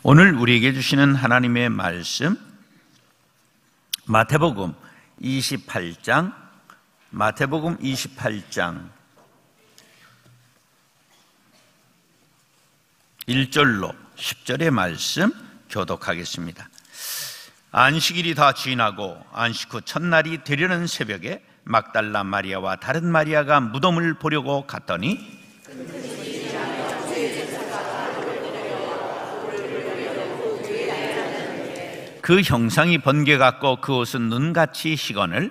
오늘 우리에게 주시는 하나님의 말씀, 마태복음 28장 1절로 10절의 말씀 교독하겠습니다. 안식일이 다 지나고 안식 후 첫날이 되려는 새벽에 막달라 마리아와 다른 마리아가 무덤을 보려고 갔더니 그 형상이 번개 같고 그 옷은 눈같이 희거늘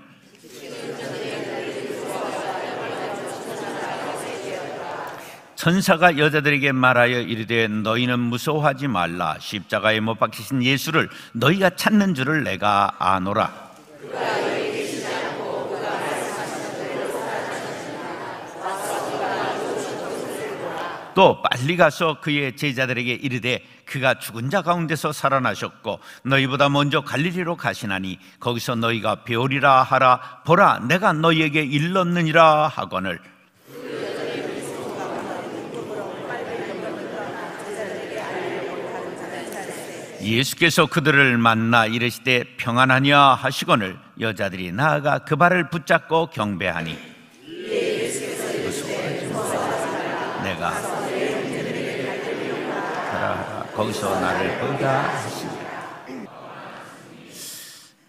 천사가 여자들에게 말하여 이르되 너희는 무서워하지 말라. 십자가에 못 박히신 예수를 너희가 찾는 줄을 내가 아노라. 또 빨리 가서 그의 제자들에게 이르되 그가 죽은 자 가운데서 살아나셨고 너희보다 먼저 갈릴리로 가시나니 거기서 너희가 배우리라 하라. 보라, 내가 너희에게 일렀느니라 하거늘. 예수께서 그들을 만나 이르시되 평안하냐 하시거늘 여자들이 나아가 그 발을 붙잡고 경배하니 내가 거기서 나를 보다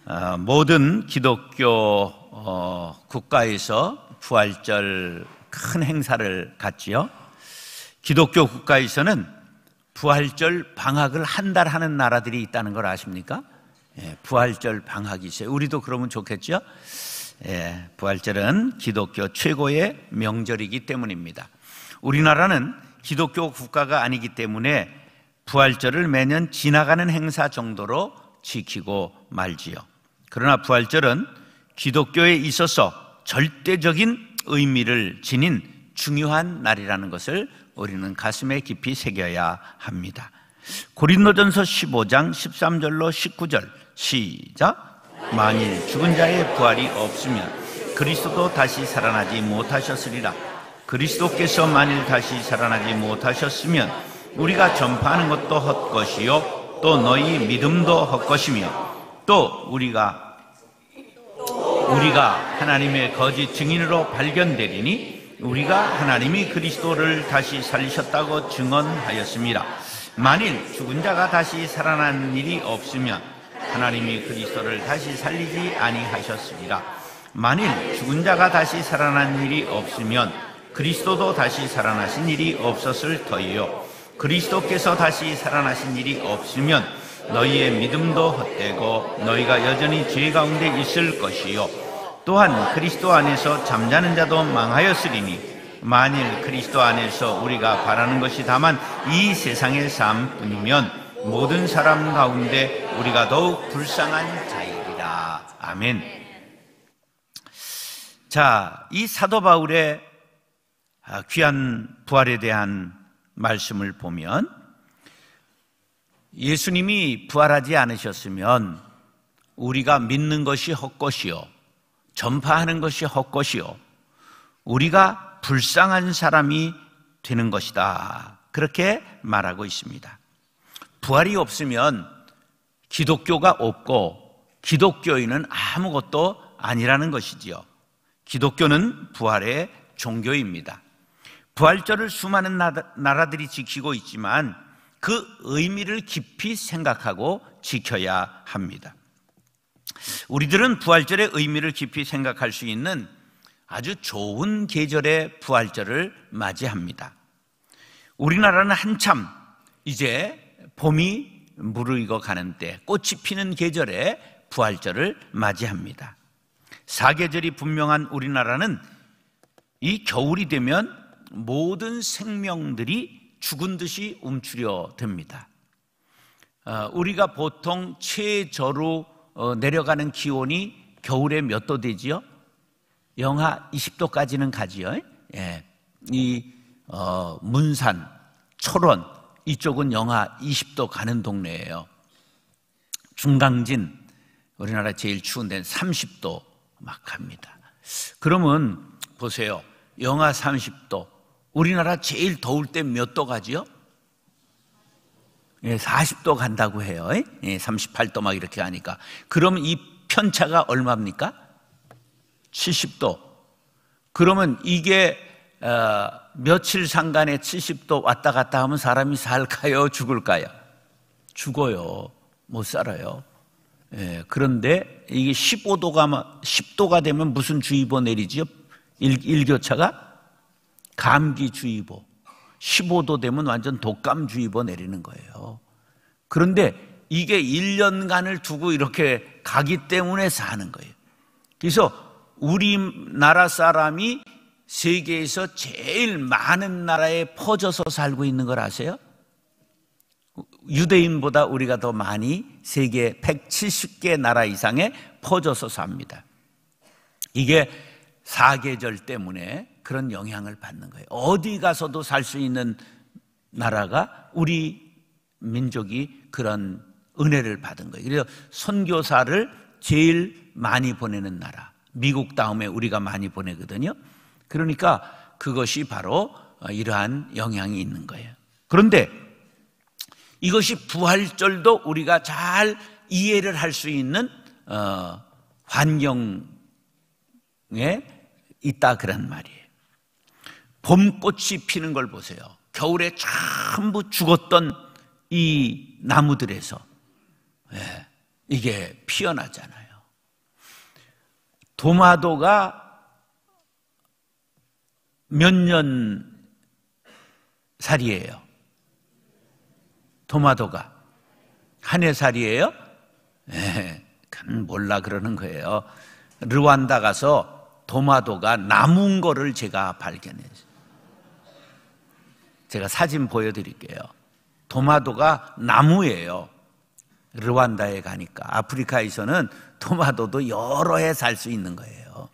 하시니라. 모든 기독교 국가에서 부활절 큰 행사를 갖지요. 기독교 국가에서는 부활절 방학을 한 달 하는 나라들이 있다는 걸 아십니까? 부활절 방학이 있어요. 우리도 그러면 좋겠죠? 부활절은 기독교 최고의 명절이기 때문입니다. 우리나라는 기독교 국가가 아니기 때문에 부활절을 매년 지나가는 행사 정도로 지키고 말지요. 그러나 부활절은 기독교에 있어서 절대적인 의미를 지닌 중요한 날이라는 것을 우리는 가슴에 깊이 새겨야 합니다. 고린도전서 15장 13절로 19절 시작. 만일 죽은 자의 부활이 없으면 그리스도도 다시 살아나지 못하셨으리라. 그리스도께서 만일 다시 살아나지 못하셨으면 우리가 전파하는 것도 헛것이요 또 너희 믿음도 헛것이며 또 우리가 하나님의 거짓 증인으로 발견되리니 우리가 하나님이 그리스도를 다시 살리셨다고 증언하였습니다. 만일 죽은 자가 다시 살아난 일이 없으면 하나님이 그리스도를 다시 살리지 아니하셨으리라. 만일 죽은 자가 다시 살아난 일이 없으면 그리스도도 다시 살아나신 일이 없었을 터이요 그리스도께서 다시 살아나신 일이 없으면 너희의 믿음도 헛되고 너희가 여전히 죄 가운데 있을 것이요 또한 그리스도 안에서 잠자는 자도 망하였으리니 만일 그리스도 안에서 우리가 바라는 것이 다만 이 세상의 삶뿐이면 모든 사람 가운데 우리가 더욱 불쌍한 자이리라. 아멘. 자, 이 사도 바울의 귀한 부활에 대한 말씀을 보면 예수님이 부활하지 않으셨으면 우리가 믿는 것이 헛것이요 전파하는 것이 헛것이요 우리가 불쌍한 사람이 되는 것이다. 그렇게 말하고 있습니다. 부활이 없으면 기독교가 없고 기독교인은 아무것도 아니라는 것이지요. 기독교는 부활의 종교입니다. 부활절을 수많은 나라들이 지키고 있지만 그 의미를 깊이 생각하고 지켜야 합니다. 우리들은 부활절의 의미를 깊이 생각할 수 있는 아주 좋은 계절의 부활절을 맞이합니다. 우리나라는 한참 이제 봄이 무르익어 가는 때 꽃이 피는 계절에 부활절을 맞이합니다. 사계절이 분명한 우리나라는 이 겨울이 되면 모든 생명들이 죽은 듯이 움츠려 듭니다. 우리가 보통 최저로 내려가는 기온이 겨울에 몇 도 되지요? 영하 20도까지는 가지요. 문산, 철원 이쪽은 영하 20도 가는 동네예요. 중강진 우리나라 제일 추운 데는 30도 막 갑니다. 그러면 보세요. 영하 30도 우리나라 제일 더울 때 몇 도 가지요? 40도 간다고 해요. 38도 막 이렇게 가니까. 그러면 이 편차가 얼마입니까? 70도. 그러면 이게 며칠 상간에 70도 왔다 갔다 하면 사람이 살까요? 죽을까요? 죽어요. 못 살아요. 그런데 이게 10도가 되면 무슨 주의보 내리지요? 일교차가 감기주의보. 15도 되면 완전 독감주의보 내리는 거예요. 그런데 이게 1년간을 두고 이렇게 가기 때문에 사는 거예요. 그래서 우리나라 사람이 세계에서 제일 많은 나라에 퍼져서 살고 있는 걸 아세요? 유대인보다 우리가 더 많이 세계 170개 나라 이상에 퍼져서 삽니다. 이게 사계절 때문에 그런 영향을 받는 거예요. 어디 가서도 살 수 있는 나라가 우리 민족이 그런 은혜를 받은 거예요. 그래서 선교사를 제일 많이 보내는 나라, 미국 다음에 우리가 많이 보내거든요. 그러니까 그것이 바로 이러한 영향이 있는 거예요. 그런데 이것이 부활절도 우리가 잘 이해를 할 수 있는 환경에 있다 그런 말이에요. 봄꽃이 피는 걸 보세요. 겨울에 전부 죽었던 이 나무들에서 이게 피어나잖아요. 도마도가 몇 년 살이에요? 도마도가 한 해 살이에요? 그건 몰라 그러는 거예요. 르완다 가서 도마도가 나무인 거를 제가 발견했어요. 제가 사진 보여드릴게요. 도마도가 나무예요. 르완다에 가니까. 아프리카에서는 도마도도 여러 해 살 수 있는 거예요.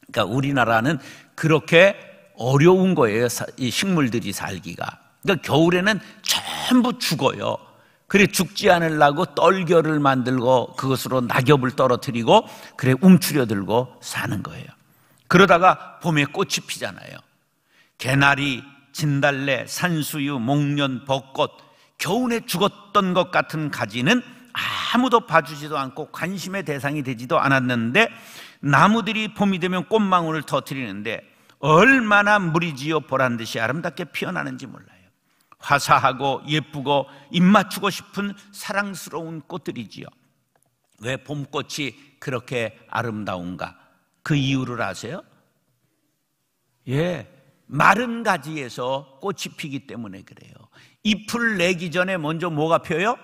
그러니까 우리나라는 그렇게 어려운 거예요. 이 식물들이 살기가. 그러니까 겨울에는 전부 죽어요. 그래 죽지 않으려고 떨겨를 만들고 그것으로 낙엽을 떨어뜨리고 그래 움츠려들고 사는 거예요. 그러다가 봄에 꽃이 피잖아요. 개나리, 진달래, 산수유, 목련, 벚꽃, 겨울에 죽었던 것 같은 가지는 아무도 봐주지도 않고 관심의 대상이 되지도 않았는데 나무들이 봄이 되면 꽃망울을 터뜨리는데 얼마나 무리지어 보란듯이 아름답게 피어나는지 몰라요. 화사하고 예쁘고 입맞추고 싶은 사랑스러운 꽃들이지요. 왜 봄꽃이 그렇게 아름다운가? 그 이유를 아세요? 마른 가지에서 꽃이 피기 때문에 그래요. 잎을 내기 전에 먼저 뭐가 펴요?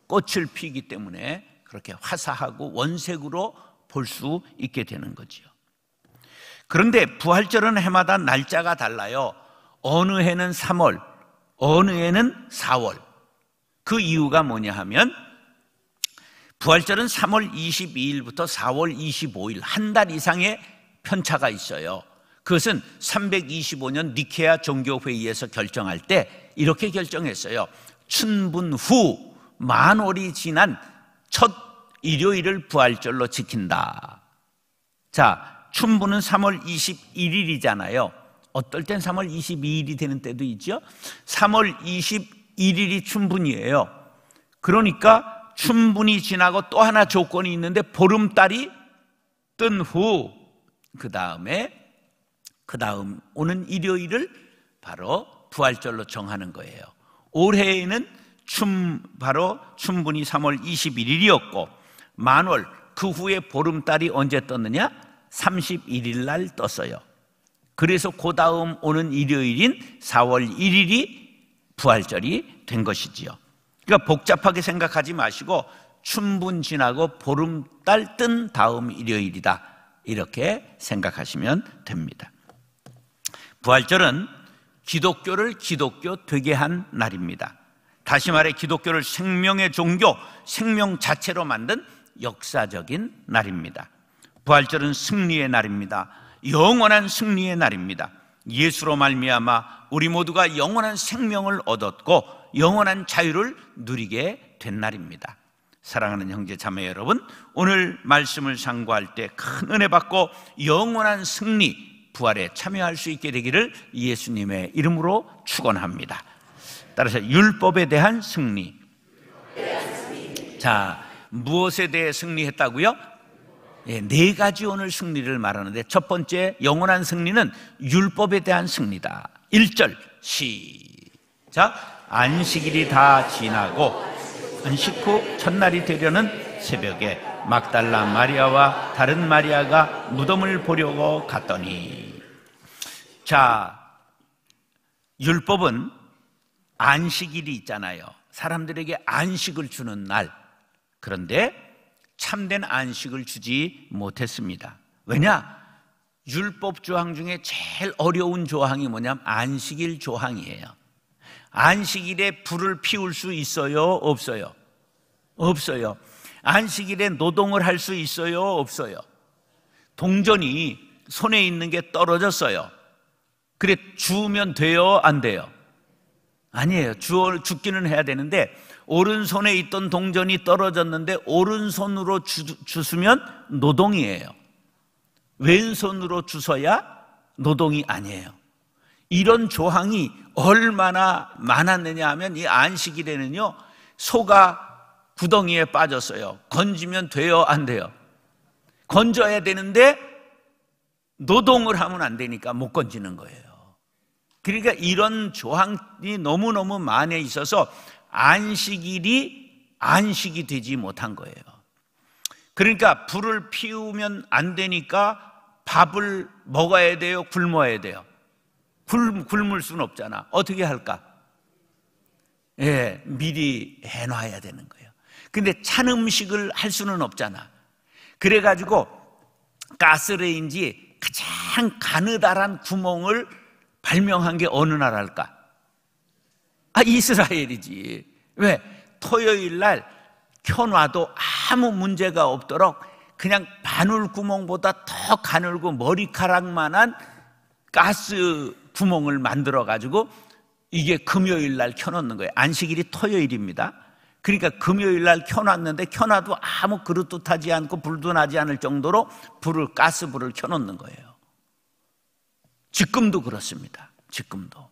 꽃을 피기 때문에 그렇게 화사하고 원색으로 볼 수 있게 되는 거지요. 그런데 부활절은 해마다 날짜가 달라요. 어느 해는 3월, 어느 해는 4월. 그 이유가 뭐냐 하면 부활절은 3월 22일부터 4월 25일 한 달 이상의 편차가 있어요. 그것은 325년 니케아 종교회의에서 결정할 때 이렇게 결정했어요. 춘분 후 만월이 지난 첫 일요일을 부활절로 지킨다. 자, 춘분은 3월 21일이잖아요. 어떨 땐 3월 22일이 되는 때도 있죠. 3월 21일이 춘분이에요. 그러니까 춘분이 지나고 또 하나 조건이 있는데 보름달이 뜬 후 그 다음 오는 일요일을 바로 부활절로 정하는 거예요. 올해에는 바로 춘분이 3월 21일이었고 만월 그 후에 보름달이 언제 떴느냐? 31일 날 떴어요. 그래서 그 다음 오는 일요일인 4월 1일이 부활절이 된 것이지요. 그러니까 복잡하게 생각하지 마시고 춘분 지나고 보름달 뜬 다음 일요일이다 이렇게 생각하시면 됩니다. 부활절은 기독교를 기독교 되게 한 날입니다. 다시 말해 기독교를 생명의 종교, 생명 자체로 만든 역사적인 날입니다. 부활절은 승리의 날입니다. 영원한 승리의 날입니다. 예수로 말미암아 우리 모두가 영원한 생명을 얻었고 영원한 자유를 누리게 된 날입니다. 사랑하는 형제 자매 여러분, 오늘 말씀을 상고할 때 큰 은혜 받고 영원한 승리, 부활에 참여할 수 있게 되기를 예수님의 이름으로 축원합니다. 따라서 율법에 대한 승리. 자, 무엇에 대해 승리했다고요? 예, 네 가지 오늘 승리를 말하는데, 첫 번째 영원한 승리는 율법에 대한 승리다. 1절 시작. 안식일이 다 지나고 안식 후 첫날이 되려는 새벽에 막달라 마리아와 다른 마리아가 무덤을 보려고 갔더니. 자, 율법은 안식일이 있잖아요. 사람들에게 안식을 주는 날. 그런데 참된 안식을 주지 못했습니다. 왜냐? 율법 조항 중에 제일 어려운 조항이 뭐냐면 안식일 조항이에요. 안식일에 불을 피울 수 있어요? 없어요? 없어요. 안식일에 노동을 할 수 있어요? 없어요? 동전이 손에 있는 게 떨어졌어요. 그래, 주우면 돼요? 안 돼요? 아니에요. 죽기는 해야 되는데, 오른손에 있던 동전이 떨어졌는데 오른손으로 주스면 노동이에요. 왼손으로 주서야 노동이 아니에요. 이런 조항이 얼마나 많았느냐 하면, 이 안식일에는요, 소가 구덩이에 빠졌어요. 건지면 돼요? 안 돼요? 건져야 되는데 노동을 하면 안 되니까 못 건지는 거예요. 그러니까 이런 조항이 너무너무 많이 있어서 안식일이 안식이 되지 못한 거예요. 그러니까 불을 피우면 안 되니까 밥을 먹어야 돼요? 굶어야 돼요? 굶을 수는 없잖아. 어떻게 할까? 예, 미리 해놔야 되는 거예요. 근데 찬 음식을 할 수는 없잖아. 그래가지고 가스레인지 가장 가느다란 구멍을 발명한 게 어느 나라일까? 이스라엘이지. 왜? 토요일 날 켜놔도 아무 문제가 없도록 그냥 바늘 구멍보다 더 가늘고 머리카락만한 가스 구멍을 만들어가지고 이게 금요일 날 켜놓는 거예요. 안식일이 토요일입니다. 그러니까 금요일 날 켜놨는데 켜놔도 아무 그릇도 타지 않고 불도 나지 않을 정도로 가스불을 켜놓는 거예요. 지금도 그렇습니다. 지금도.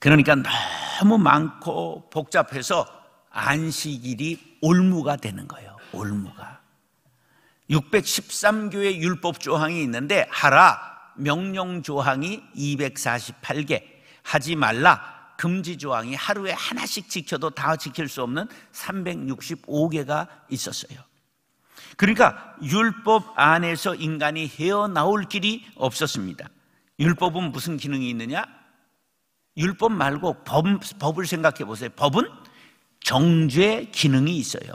그러니까 너무 많고 복잡해서 안식일이 올무가 되는 거예요. 올무가. 613교의 율법 조항이 있는데 하라 명령 조항이 248개, 하지 말라 금지 조항이 하루에 하나씩 지켜도 다 지킬 수 없는 365개가 있었어요. 그러니까 율법 안에서 인간이 헤어나올 길이 없었습니다. 율법은 무슨 기능이 있느냐? 율법 말고 법을 생각해 보세요. 법은 정죄 기능이 있어요.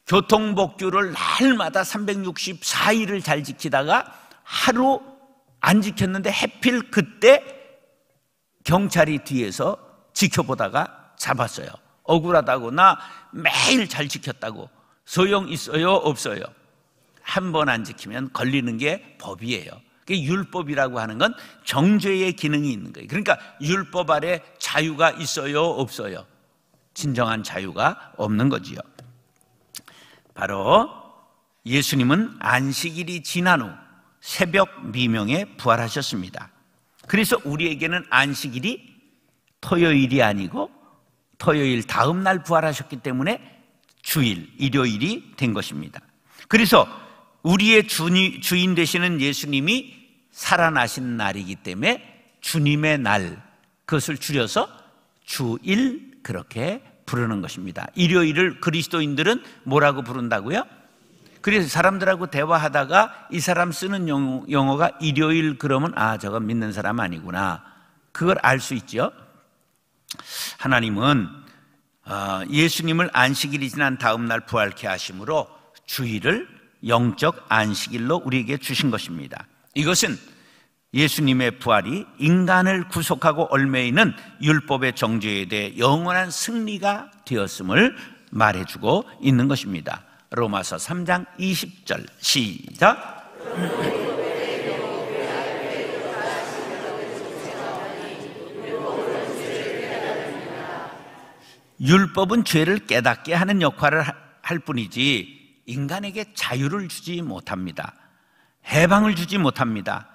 교통법규를 날마다 364일을 잘 지키다가 하루 안 지켰는데 하필 그때 경찰이 뒤에서 지켜보다가 잡았어요. 억울하다고, 나 매일 잘 지켰다고. 소용 있어요? 없어요? 한 번 안 지키면 걸리는 게 법이에요. 율법이라고 하는 건 정죄의 기능이 있는 거예요. 그러니까 율법 아래 자유가 있어요? 없어요? 진정한 자유가 없는 거지요. 바로 예수님은 안식일이 지난 후 새벽 미명에 부활하셨습니다. 그래서 우리에게는 안식일이 토요일이 아니고 토요일 다음 날 부활하셨기 때문에 주일, 일요일이 된 것입니다. 그래서 우리의 주인 되시는 예수님이 살아나신 날이기 때문에 주님의 날, 그것을 줄여서 주일 그렇게 부르는 것입니다. 일요일을 그리스도인들은 뭐라고 부른다고요? 그래서 사람들하고 대화하다가 이 사람 쓰는 영어가 일요일 그러면 저건 믿는 사람 아니구나, 그걸 알 수 있죠. 하나님은 예수님을 안식일이 지난 다음 날 부활케 하심으로 주일을 영적 안식일로 우리에게 주신 것입니다. 이것은 예수님의 부활이 인간을 구속하고 얽매이는 율법의 정죄에 대해 영원한 승리가 되었음을 말해주고 있는 것입니다. 로마서 3장 20절 시작. 율법은 죄를 깨닫게 하는 역할을 할 뿐이지 인간에게 자유를 주지 못합니다. 해방을 주지 못합니다.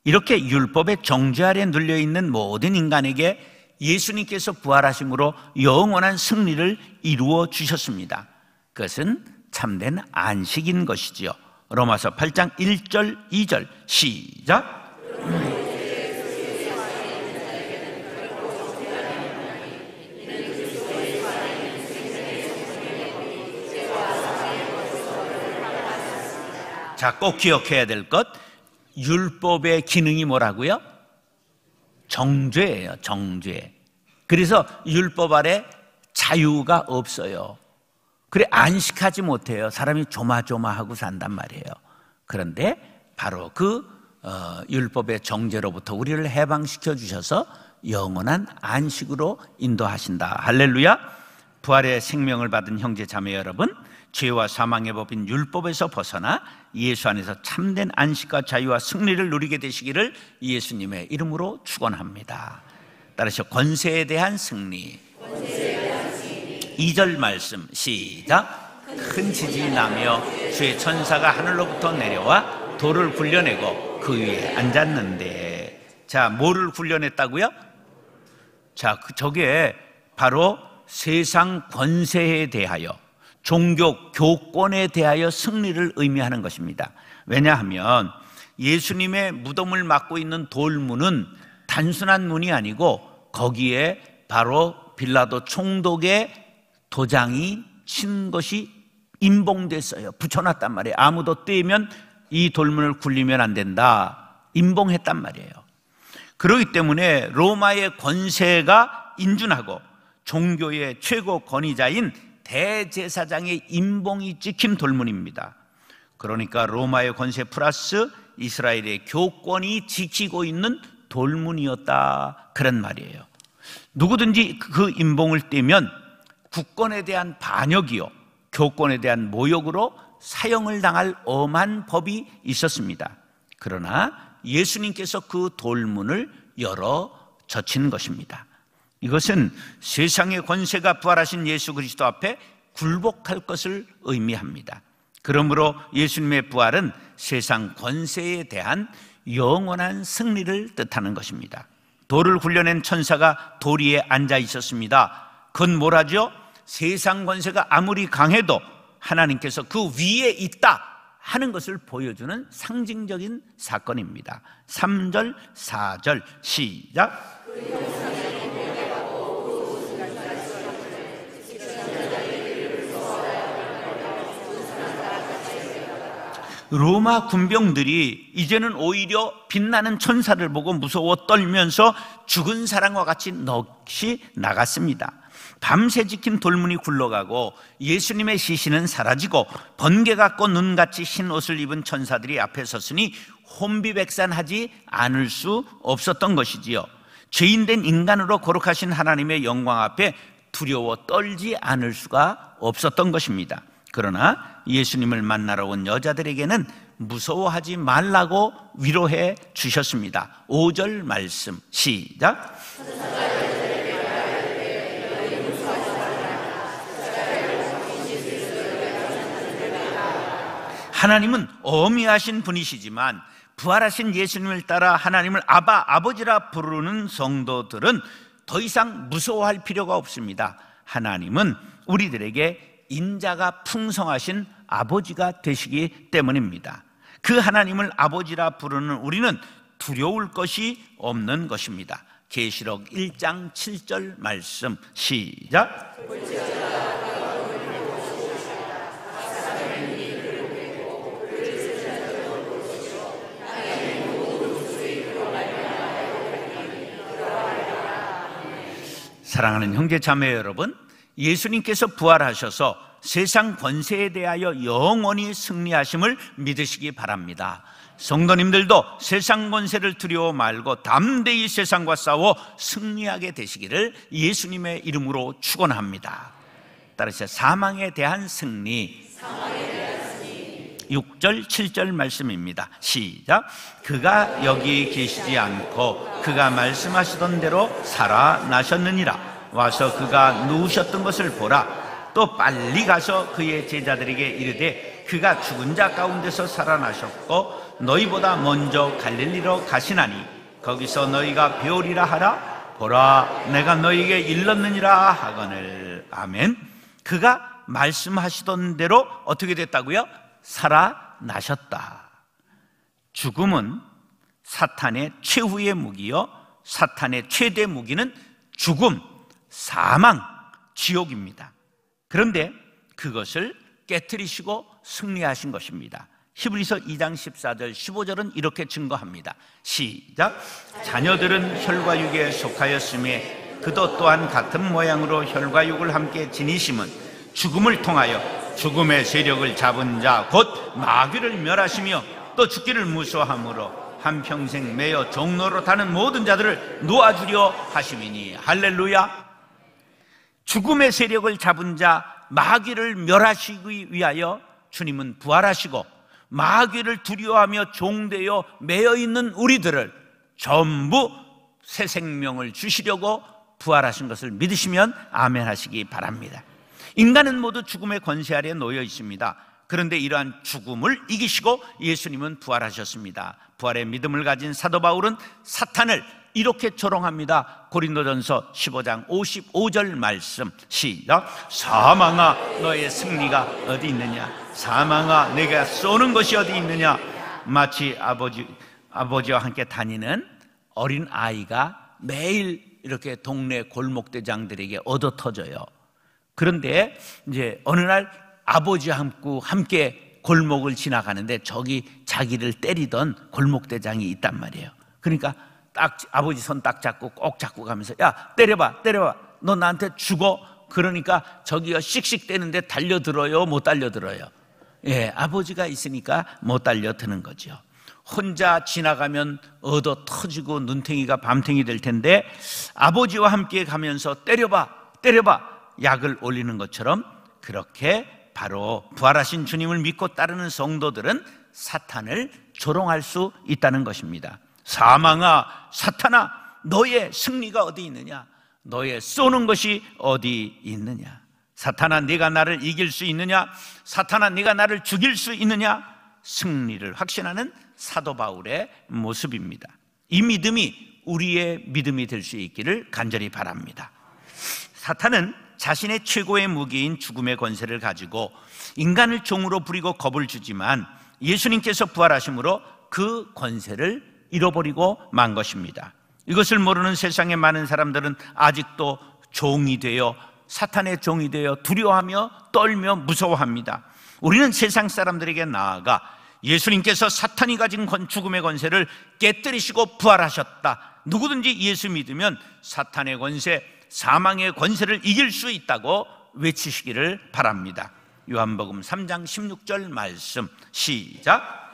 이렇게 율법의 정죄 아래 눌려있는 모든 인간에게 예수님께서 부활하심으로 영원한 승리를 이루어 주셨습니다. 그것은 참된 안식인 것이지요. 로마서 8장 1절 2절 시작. 자, 꼭 기억해야 될 것, 율법의 기능이 뭐라고요? 정죄예요. 정죄. 그래서 율법 아래 자유가 없어요. 그래, 안식하지 못해요. 사람이 조마조마하고 산단 말이에요. 그런데 바로 그 율법의 정죄로부터 우리를 해방시켜 주셔서 영원한 안식으로 인도하신다. 할렐루야. 부활의 생명을 받은 형제 자매 여러분, 죄와 사망의 법인 율법에서 벗어나 예수 안에서 참된 안식과 자유와 승리를 누리게 되시기를 예수님의 이름으로 축원합니다. 따라서 권세에 대한 승리. 2절 말씀 시작. 큰 지진이 나며 주의 천사가 하늘로부터 내려와 돌을 굴려내고 그 위에 앉았는데, 자, 뭐를 굴려냈다고요? 자, 저게 바로 세상 권세에 대하여, 종교 교권에 대하여 승리를 의미하는 것입니다. 왜냐하면 예수님의 무덤을 막고 있는 돌문은 단순한 문이 아니고 거기에 바로 빌라도 총독의 도장이 친 것이 임봉됐어요. 붙여놨단 말이에요. 아무도 떼면 이 돌문을 굴리면 안 된다, 임봉했단 말이에요. 그렇기 때문에 로마의 권세가 인준하고 종교의 최고 권위자인 대제사장의 임봉이 찍힌 돌문입니다. 그러니까 로마의 권세 플러스 이스라엘의 교권이 지키고 있는 돌문이었다, 그런 말이에요. 누구든지 그 임봉을 떼면 국권에 대한 반역이요, 교권에 대한 모욕으로 사형을 당할 엄한 법이 있었습니다. 그러나 예수님께서 그 돌문을 열어 젖힌 것입니다. 이것은 세상의 권세가 부활하신 예수 그리스도 앞에 굴복할 것을 의미합니다. 그러므로 예수님의 부활은 세상 권세에 대한 영원한 승리를 뜻하는 것입니다. 돌을 굴려낸 천사가 돌 위에 앉아 있었습니다. 그건 뭐라죠? 세상 권세가 아무리 강해도 하나님께서 그 위에 있다 하는 것을 보여주는 상징적인 사건입니다. 3절 4절 시작. 로마 군병들이 이제는 오히려 빛나는 천사를 보고 무서워 떨면서 죽은 사람과 같이 넋이 나갔습니다. 밤새 지킨 돌문이 굴러가고 예수님의 시신은 사라지고 번개 같고 눈같이 흰 옷을 입은 천사들이 앞에 섰으니 혼비백산하지 않을 수 없었던 것이지요. 죄인된 인간으로 거룩하신 하나님의 영광 앞에 두려워 떨지 않을 수가 없었던 것입니다. 그러나 예수님을 만나러 온 여자들에게는 무서워하지 말라고 위로해 주셨습니다. 5절 말씀 시작. 하나님은 어미하신 분이시지만 부활하신 예수님을 따라 하나님을 아바, 아버지라 부르는 성도들은 더 이상 무서워할 필요가 없습니다. 하나님은 우리들에게 인자가 풍성하신 아버지가 되시기 때문입니다. 그 하나님을 아버지라 부르는 우리는 두려울 것이 없는 것입니다. 계시록 1장 7절 말씀 시작. 사랑하는 형제 자매 여러분, 예수님께서 부활하셔서 세상 권세에 대하여 영원히 승리하심을 믿으시기 바랍니다. 성도님들도 세상 권세를 두려워 말고 담대히 세상과 싸워 승리하게 되시기를 예수님의 이름으로 축원합니다. 따라서 사망에 대한 승리, 6절 7절 말씀입니다. 시작. 그가 여기 계시지 않고 그가 말씀하시던 대로 살아나셨느니라. 와서 그가 누우셨던 것을 보라. 또 빨리 가서 그의 제자들에게 이르되 그가 죽은 자 가운데서 살아나셨고 너희보다 먼저 갈릴리로 가시나니 거기서 너희가 배우리라 하라. 보라, 내가 너희에게 일렀느니라 하거늘. 아멘. 그가 말씀하시던 대로 어떻게 됐다고요? 살아나셨다. 죽음은 사탄의 최후의 무기요, 사탄의 최대 무기는 죽음, 사망, 지옥입니다. 그런데 그것을 깨트리시고 승리하신 것입니다. 히브리서 2장 14절 15절은 이렇게 증거합니다. 시작. 자녀들은 혈과 육에 속하였음에 그도 또한 같은 모양으로 혈과 육을 함께 지니심은 죽음을 통하여 죽음의 세력을 잡은 자 곧 마귀를 멸하시며 또 죽기를 무서워함으로 한평생 매여 종노릇하는 모든 자들을 놓아주려 하심이니. 할렐루야. 죽음의 세력을 잡은 자 마귀를 멸하시기 위하여 주님은 부활하시고 마귀를 두려워하며 종되어 매여있는 우리들을 전부 새 생명을 주시려고 부활하신 것을 믿으시면 아멘 하시기 바랍니다. 인간은 모두 죽음의 권세 아래 놓여 있습니다. 그런데 이러한 죽음을 이기시고 예수님은 부활하셨습니다. 부활의 믿음을 가진 사도 바울은 사탄을 이렇게 조롱합니다. 고린도전서 15장 55절 말씀 시작. 사망아, 너의 승리가 어디 있느냐? 사망아, 내가 쏘는 것이 어디 있느냐? 마치 아버지와 함께 다니는 어린 아이가 매일 이렇게 동네 골목대장들에게 얻어 터져요. 그런데 이제 어느 날 아버지와 함께 골목을 지나가는데 저기 자기를 때리던 골목대장이 있단 말이에요. 그러니까 딱 아버지 손 딱 잡고 꼭 잡고 가면서 야, 때려봐, 너 나한테 죽어. 그러니까 저기가 씩씩대는데 달려들어요, 못 달려들어요? 예, 아버지가 있으니까 못 달려드는 거죠. 혼자 지나가면 얻어 터지고 눈탱이가 밤탱이 될 텐데 아버지와 함께 가면서 때려봐 약을 올리는 것처럼 그렇게 바로 부활하신 주님을 믿고 따르는 성도들은 사탄을 조롱할 수 있다는 것입니다. 사망아, 사탄아, 너의 승리가 어디 있느냐? 너의 쏘는 것이 어디 있느냐? 사탄아, 네가 나를 이길 수 있느냐? 사탄아, 네가 나를 죽일 수 있느냐? 승리를 확신하는 사도 바울의 모습입니다. 이 믿음이 우리의 믿음이 될 수 있기를 간절히 바랍니다. 사탄은 자신의 최고의 무기인 죽음의 권세를 가지고 인간을 종으로 부리고 겁을 주지만 예수님께서 부활하심으로 그 권세를 잃어버리고 만 것입니다. 이것을 모르는 세상의 많은 사람들은 아직도 종이 되어 사탄의 종이 되어 두려워하며 떨며 무서워합니다. 우리는 세상 사람들에게 나아가 예수님께서 사탄이 가진 죽음의 권세를 깨뜨리시고 부활하셨다. 누구든지 예수 믿으면 사탄의 권세, 사망의 권세를 이길 수 있다고 외치시기를 바랍니다. 요한복음 3장 16절 말씀 시작.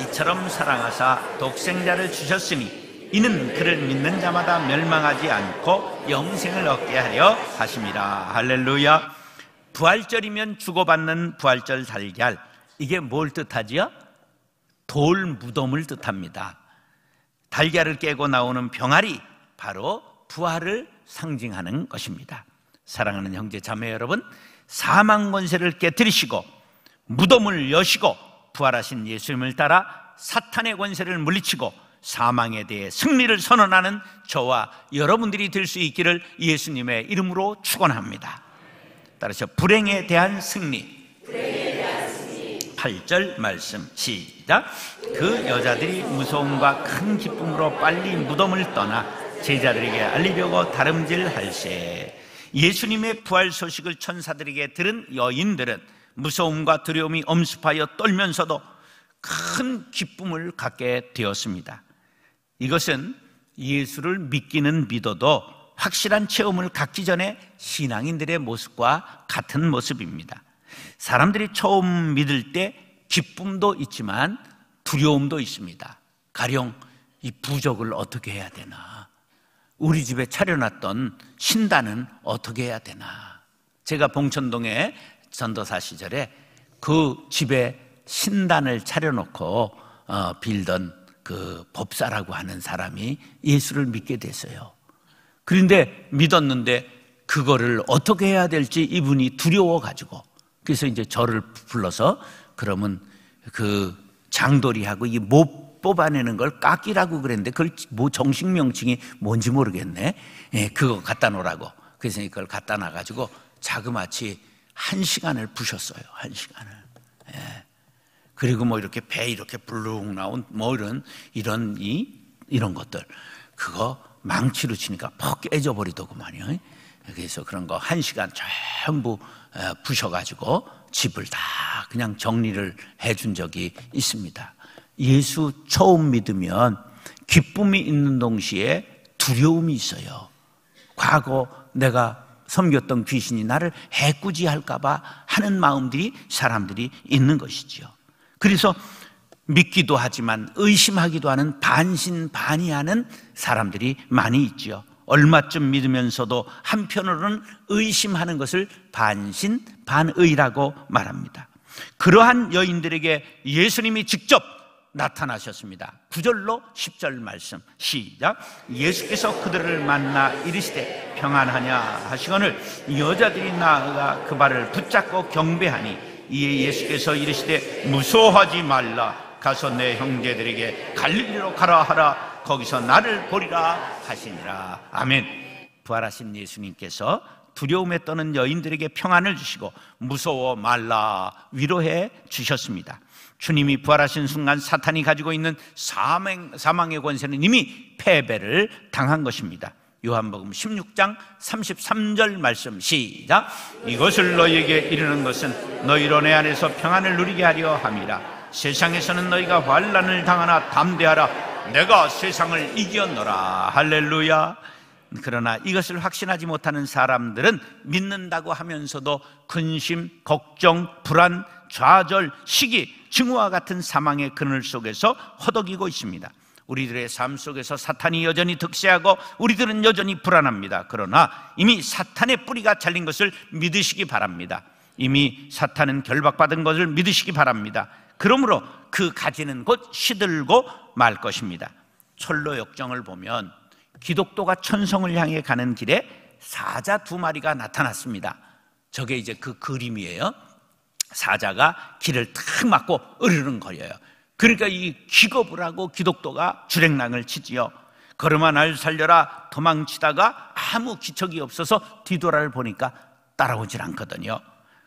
이처럼 사랑하사 독생자를 주셨으니 이는 그를 믿는 자마다 멸망하지 않고 영생을 얻게 하려 하심이라. 할렐루야. 부활절이면 주고받는 부활절 달걀, 이게 뭘 뜻하지요? 돌 무덤을 뜻합니다. 달걀을 깨고 나오는 병아리, 바로 부활을 상징하는 것입니다. 사랑하는 형제 자매 여러분, 사망 권세를 깨뜨리시고 무덤을 여시고 부활하신 예수님을 따라 사탄의 권세를 물리치고 사망에 대해 승리를 선언하는 저와 여러분들이 될 수 있기를 예수님의 이름으로 축원합니다. 따라서 불행에 대한 승리. 8절 말씀 시작. 그 여자들이 무서움과 큰 기쁨으로 빨리 무덤을 떠나 제자들에게 알리려고 다름질할세. 예수님의 부활 소식을 천사들에게 들은 여인들은 무서움과 두려움이 엄습하여 떨면서도 큰 기쁨을 갖게 되었습니다. 이것은 예수를 믿기는 믿어도 확실한 체험을 갖기 전에 신앙인들의 모습과 같은 모습입니다. 사람들이 처음 믿을 때 기쁨도 있지만 두려움도 있습니다. 가령 이 부적을 어떻게 해야 되나, 우리 집에 차려놨던 신단은 어떻게 해야 되나. 제가 봉천동에 전도사 시절에 그 집에 신단을 차려놓고 빌던 그 법사라고 하는 사람이 예수를 믿게 됐어요. 그런데 믿었는데 그거를 어떻게 해야 될지 이분이 두려워가지고 그래서 이제 저를 불러서 그러면 그 장돌이하고 이 못 뽑아내는 걸 깎이라고 그랬는데 그걸 뭐 정식 명칭이 뭔지 모르겠네. 예, 그거 갖다 놓으라고. 그래서 그걸 갖다 놔가지고 자그마치 1시간을 부셨어요. 1시간을. 예. 그리고 뭐 이렇게 배 이렇게 불룩 나온 뭐 이런 것들 그거 망치로 치니까 퍽 깨져버리더구만요. 그래서 그런 거 1시간 전부 부셔가지고 집을 다 그냥 정리를 해준 적이 있습니다. 예수 처음 믿으면 기쁨이 있는 동시에 두려움이 있어요. 과거 내가 섬겼던 귀신이 나를 해꾸지할까 봐 하는 마음들이 사람들이 있는 것이지요. 그래서 믿기도 하지만 의심하기도 하는 반신반의하는 사람들이 많이 있지요. 얼마쯤 믿으면서도 한편으로는 의심하는 것을 반신반의라고 말합니다. 그러한 여인들에게 예수님이 직접 나타나셨습니다. 9절로 10절 말씀 시작. 예수께서 그들을 만나 이르시되 평안하냐 하시거늘 여자들이 나아가 그 발을 붙잡고 경배하니 이에 예수께서 이르시되 무서워하지 말라 가서 내 형제들에게 갈릴리로 가라 하라 거기서 나를 보리라 하시니라. 아멘. 부활하신 예수님께서 두려움에 떠는 여인들에게 평안을 주시고 무서워 말라 위로해 주셨습니다. 주님이 부활하신 순간 사탄이 가지고 있는 사망의 권세는 이미 패배를 당한 것입니다. 요한복음 16장 33절 말씀 시작. 이것을 너희에게 이르는 것은 너희로 내 안에서 평안을 누리게 하려 함이라. 세상에서는 너희가 환난을 당하나 담대하라 내가 세상을 이겼노라. 할렐루야. 그러나 이것을 확신하지 못하는 사람들은 믿는다고 하면서도 근심, 걱정, 불안, 좌절, 시기, 증오와 같은 사망의 그늘 속에서 허덕이고 있습니다. 우리들의 삶 속에서 사탄이 여전히 득세하고 우리들은 여전히 불안합니다. 그러나 이미 사탄의 뿌리가 잘린 것을 믿으시기 바랍니다. 이미 사탄은 결박받은 것을 믿으시기 바랍니다. 그러므로 그 가지는 곧 시들고 말 것입니다. 철로 역정을 보면 기독도가 천성을 향해 가는 길에 사자 2마리가 나타났습니다. 저게 이제 그 그림이에요. 사자가 길을 탁 막고 으르렁거려요. 그러니까 이 기겁을 하고 기독도가 주랭랑을 치지요. 걸음아 날 살려라 도망치다가 아무 기척이 없어서 뒤돌아를 보니까 따라오질 않거든요.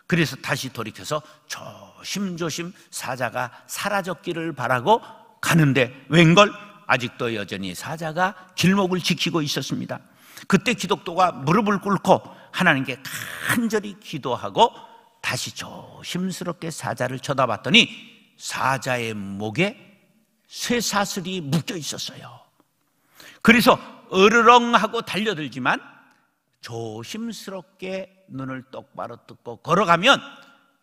그래서 다시 돌이켜서 조심조심 사자가 사라졌기를 바라고 가는데 웬걸 아직도 여전히 사자가 길목을 지키고 있었습니다. 그때 기독도가 무릎을 꿇고 하나님께 간절히 기도하고 다시 조심스럽게 사자를 쳐다봤더니 사자의 목에 쇠사슬이 묶여 있었어요. 그래서 으르렁하고 달려들지만 조심스럽게 눈을 똑바로 뜨고 걸어가면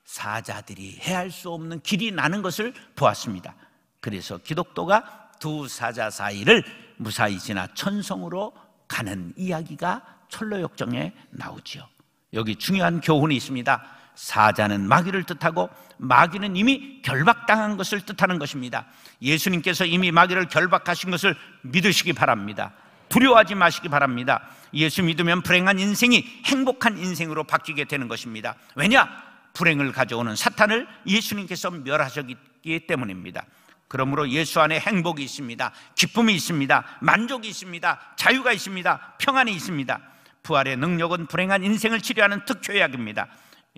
사자들이 헤할 수 없는 길이 나는 것을 보았습니다. 그래서 기독도가 2 사자 사이를 무사히 지나 천성으로 가는 이야기가 철로역정에 나오지요. 여기 중요한 교훈이 있습니다. 사자는 마귀를 뜻하고 마귀는 이미 결박당한 것을 뜻하는 것입니다. 예수님께서 이미 마귀를 결박하신 것을 믿으시기 바랍니다. 두려워하지 마시기 바랍니다. 예수 믿으면 불행한 인생이 행복한 인생으로 바뀌게 되는 것입니다. 왜냐? 불행을 가져오는 사탄을 예수님께서 멸하셨기 때문입니다. 그러므로 예수 안에 행복이 있습니다. 기쁨이 있습니다. 만족이 있습니다. 자유가 있습니다. 평안이 있습니다. 부활의 능력은 불행한 인생을 치료하는 특효약입니다.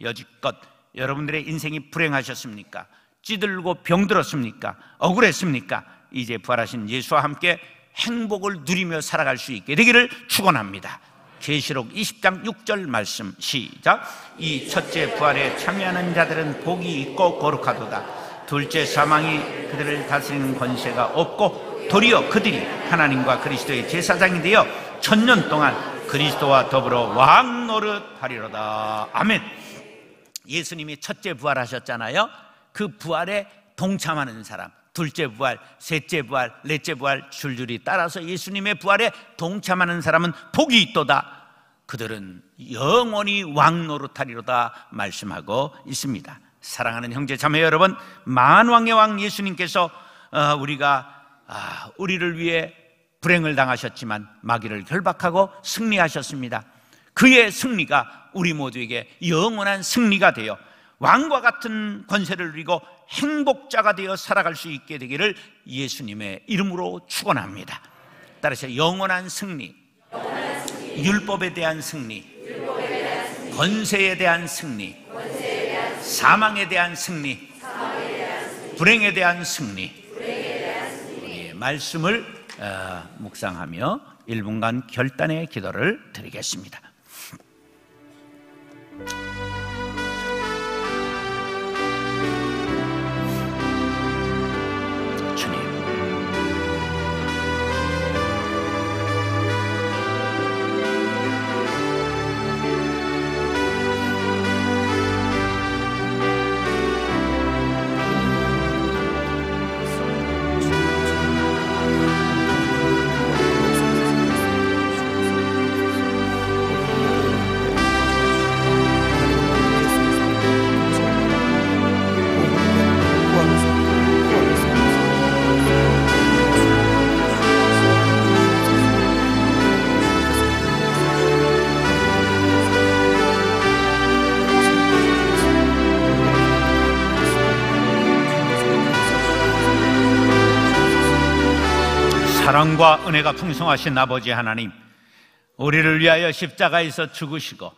여지껏 여러분들의 인생이 불행하셨습니까? 찌들고 병들었습니까? 억울했습니까? 이제 부활하신 예수와 함께 행복을 누리며 살아갈 수 있게 되기를 축원합니다. 계시록 20장 6절 말씀 시작. 이 첫째 부활에 참여하는 자들은 복이 있고 거룩하도다. 둘째 사망이 그들을 다스리는 권세가 없고 도리어 그들이 하나님과 그리스도의 제사장이 되어 1000년 동안 그리스도와 더불어 왕 노릇하리로다. 아멘. 예수님이 첫째 부활하셨잖아요. 그 부활에 동참하는 사람, 둘째 부활, 셋째 부활, 넷째 부활 줄줄이 따라서 예수님의 부활에 동참하는 사람은 복이 있도다. 그들은 영원히 왕 노릇하리로다 말씀하고 있습니다. 사랑하는 형제 자매 여러분, 만왕의 왕 예수님께서 우리를 위해 불행을 당하셨지만 마귀를 결박하고 승리하셨습니다. 그의 승리가 우리 모두에게 영원한 승리가 되어 왕과 같은 권세를 누리고 행복자가 되어 살아갈 수 있게 되기를 예수님의 이름으로 축원합니다. 따라서 영원한 승리, 율법에 대한 승리, 권세에 대한 승리, 사망에 대한 승리, 불행에 대한 승리, 우리의 말씀을 묵상하며 1분간 결단의 기도를 드리겠습니다. 주님, 사랑과 은혜가 풍성하신 아버지 하나님, 우리를 위하여 십자가에서 죽으시고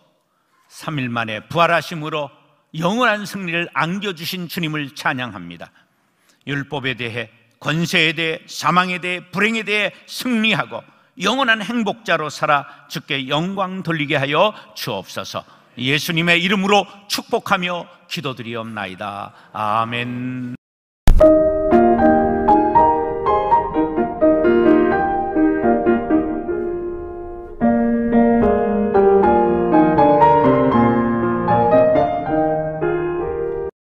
3일 만에 부활하심으로 영원한 승리를 안겨주신 주님을 찬양합니다. 율법에 대해, 권세에 대해, 사망에 대해, 불행에 대해 승리하고 영원한 행복자로 살아 주께 영광 돌리게 하여 주옵소서. 예수님의 이름으로 축복하며 기도드리옵나이다. 아멘.